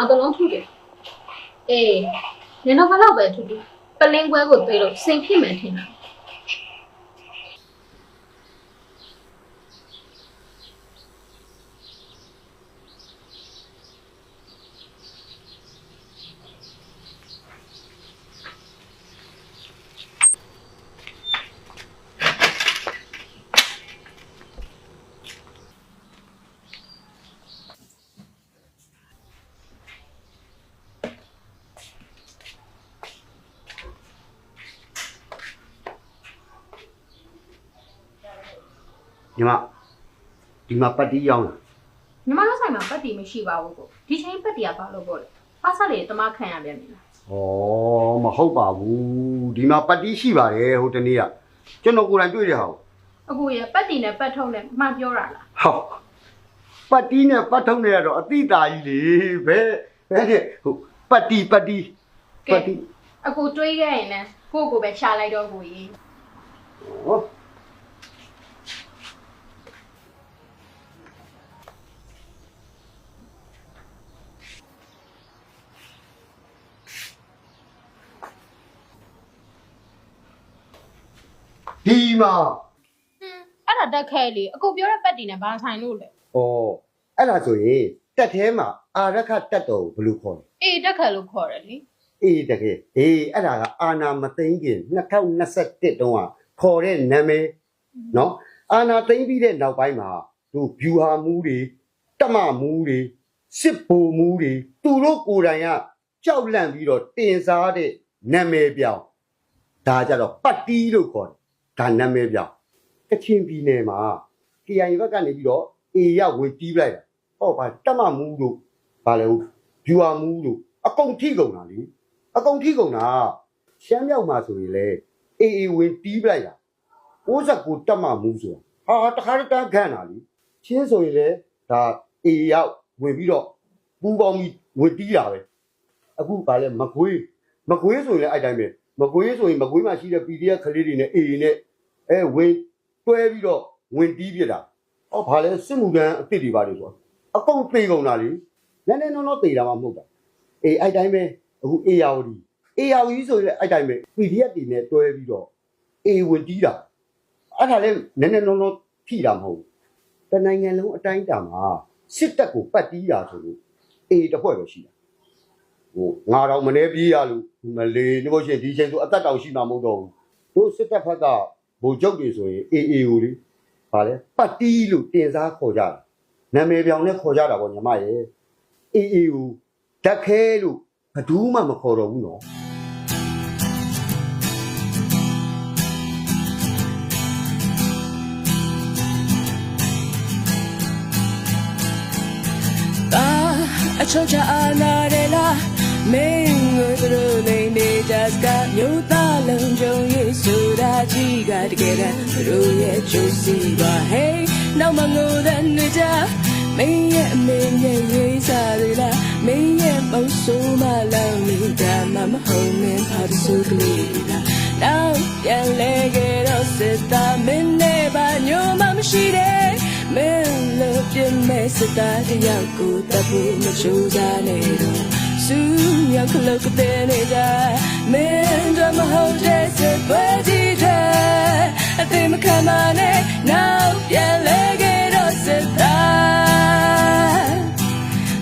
အကုန်လုံးထုတယ်အေးနင်တော့ဘယ်လောက်ပဲထုထုပလင်းပွဲကိုသွေးလို့စိန်ဖြစ်မှန်ထင်တာ ညီမဒီမှာပတ်တီးရောင်းလား ညီမတို့ဆိုင်မှာပတ်တီမရှိပါဘူးကိုဒီချိန်ပတ်တီကဘာလို့ပေါ့လဲအားစားလေတမခံရပြန်ပြီလား ဩမဟုတ်ပါဘူးဒီမှာပတ်တီးရှိပါတယ်ဟိုတနေ့ကကျွန်တော်ကိုယ်တိုင်တွေ့ရဟာ အခုရပတ်တီနဲ့ပတ်ထုံးနဲ့မှပြောတာလား ဟောပတ်တီးနဲ့ပတ်ထုံးနဲ့ကတော့အတိတာကြီးလေဘယ်တဲ့ဟိုပတ်တီးအခုတွေးခဲ့ရင်လည်းကိုကိုပဲရှာလိုက်တော့ကိုကြီး ဟောဒီမှာ အဲ့ဒါတက်ခဲလေအခုပြောတဲ့ပတ်တီနဲ့ဘာဆိုင်လို့လဲ ဩအဲ့ဒါဆိုရင်တက်ထဲမှာအာရခတက်တော်ဘယ်လိုခေါ်လဲ အေးတက်ခဲလို့ခေါ်တယ်လေ အေးတကယ်အေးအဲ့ဒါကအာနာမသိန်းခင်2021တုန်းကခေါ်တဲ့နာမည်နော်အာနာသိန်းပြီးတဲ့နောက်ပိုင်းမှာတို့ဗျူဟာမူးတွေတမမူးတွေစစ်ဘူမူးတွေသူတို့ကိုယ်တိုင်ကကြောက်လန့်ပြီးတော့တင်စားတဲ့နာမည်ပြောင်းဒါကြတော့ပတ်တီးလို့ခေါ်တယ်ဒါနာမည်ပြောင်းကချင်ပြည်နယ်မှာ KIA ဘက်ကနေပြီးတော့အေရဝင်တီးလိုက်တာဟောပါတမမူးတို့ဘာလဲဗျူဟာမူးတို့အကုန်ထိကုန်တာလေအကုန်ထိကုန်တာရှမ်းမြောက်မှာဆိုရင်လေအေအေဝင်တီးပလိုက်တာ69တက်မှမူးဆိုတာဟာတခါတန်းခန့်တာလေချင်းဆိုရင်လေဒါအေရောက်ဝင်ပြီးတော့ပူပေါင်းပြီးဝင်တီးတာပဲအခုဗာလဲမကွေးဆိုရင်လည်းအဲ့တိုင်းပဲမကွေးဆိုရင်မကွေးမှာရှိတဲ့ PDF ကလေးတွေနဲ့အေအေနဲ့ဝင်တွဲပြီးတော့ဝင်တီးပြတာဟောဗာလဲစစ်မှုထမ်းအစ်စ်တွေပါလေဆိုအကုန်သိကုန်တာလေနည်းနည်းနော်သိတာမှမဟုတ်တာအေးအဲ့တိုင်းပဲအခုအေယာဝတီဆိုရင်အဲ့တိုင်းပဲ PDF တွေနဲ့တွဲပြီးတော့အေဝင်တီးတာအဲ့ဒါလည်းနည်းနည်းနော်ထိတာမဟုတ်ဘူးတနိုင်ငံလုံးအတိုင်းတာမှာစစ်တပ်ကိုပတ်တီးတာဆိုလို့အေတစ်ဖွဲ့ပဲရှိတာဟိုငါတော့မနေပြေးရလို့မလေးလို့ရှိရင်ဒီချိန်ဆိုအသက်တောင်ရှိမှာမဟုတ်တော့ဘူးတို့စစ်တပ်ဘက်ကဗိုလ်ချုပ်တွေဆိုရင်အေကိုလေဗာလဲပတ်တီးလို့တင်စားခေါ်ကြတာနာမည်ပြောင်နဲ့ခေါ်ကြတာပေါ့ညီမရဲ့အေကိုဓာတ်ခဲလို့ဘယ်သူမှမခေါ်တော့ဘူးနော်အချောချာအာနာရလာမင်းကိုသူတို့နေနေကြစကမြို့သားလုံးကြုံရေးဆိုတာကြီးကတကယ်တမ်းသူတို့ရဲ့ကျိုးစီပါ Hey နောက်မှငိုတဲ့နေကြမင်းရဲ့အမေရဲ့ရေးစားတွေလားမင်းရဲ့ပုံစိုးမလောင်နေတာမှမဟုတ်မင်းပါစုကလေးလားနောက်ပြန်လဲခဲ့တော့စစ်သားမင်းနဲ့ပါညိုမှမရှိတဲ့မင်းလို့ပြမဲ့စစ်သားတယောက်ကိုတပ်ဖို့မကြိုးစားနဲ့တော့စူးရောက်ခလုတ်တဲ့နေကြမင်းတို့မဟုတ်တဲ့စစ်ပွဲကြီးတဲ့အသိမခံပါနဲ့နောက်ပြန်လဲခဲ့တော့စစ်သား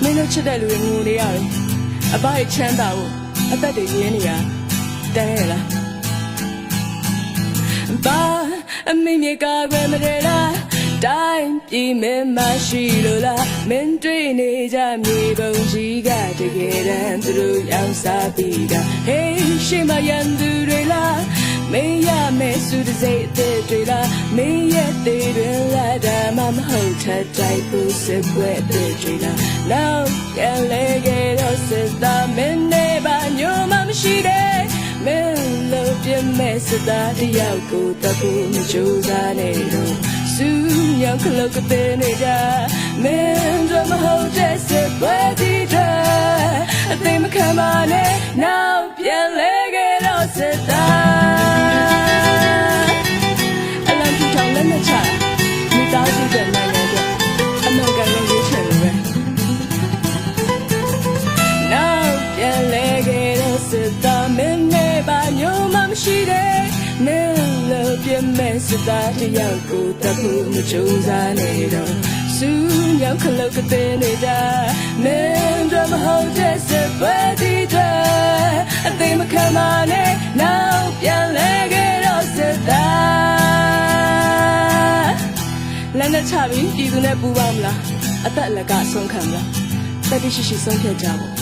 မင်းတို့ချစ်တဲ့လူတွေငိုနေရတယ်အပိုက်ချမ်းသာဖို့အသက်တွေရင်းနေရတန်းရလားဘာအမေမြေကကွယ်မရလားတိုင်းပြည်မင်းမရှိလို့လားမင်းတွေ့နေကြမြေပုံကြီးကတကယ်တမ်းသူတို့ရောင်းစားပြီးတာ Hey ရှေ့မှာရန်သူတွေလားမင်းရမယ်စုတစိတ်အသေးတွေလားမင်းရဲ့သေးတွေလားဒါမှမဟုတ်ထပ်တိုက်ဖို့စစ်ပွဲအသေးတွေလားနောက်ပြန်လဲခဲ့တော့စစ်သားမင်းနဲ့ပါညိုမှမရှိတဲ့မင်းလို့ပြမဲ့စစ်သားတယောက်ကိုတပ်ဖို့မကြိုးစားနဲ့တော့စူးရောက်ခလုတ်တဲ့နေကြမင်းတို့မဟုတ်တဲ့စစ်ပွဲကြီးတဲ့အသိမခံပါနဲ့နောက်ပြန်လဲခဲ့တော့စစ်သားအလံထူထောင်လက်နဲ့ချမိသားစုတဲ့နိုင်ငံအတွက်အမေရိကန်ရဲ့ရွေးချယ်လို့ပဲ စစ်သားမင်းနဲ့ပါညိုမှမရှိတဲ့နဲလို့ပြမဲ့စစ်သားတယောက်ကိုတတ်ဖို့မကြိုးစားနေတော့စူးညောင်ခလုတ်ကတဲ့နေတာမင်းတို့မဟုတ်တဲ့စစ်ပွဲဒီတဲ့အသိမခံမနဲ့နောက်ပြန်လဲခဲ့တော့စစ်သားလက်နဲ့ချပြီးပြည်သူနဲ့ပူပေါင်းမလားအသက်လက်ကဆုံးခံမလားတတိရှိရှိဆုံးဖြတ်ကြဖို့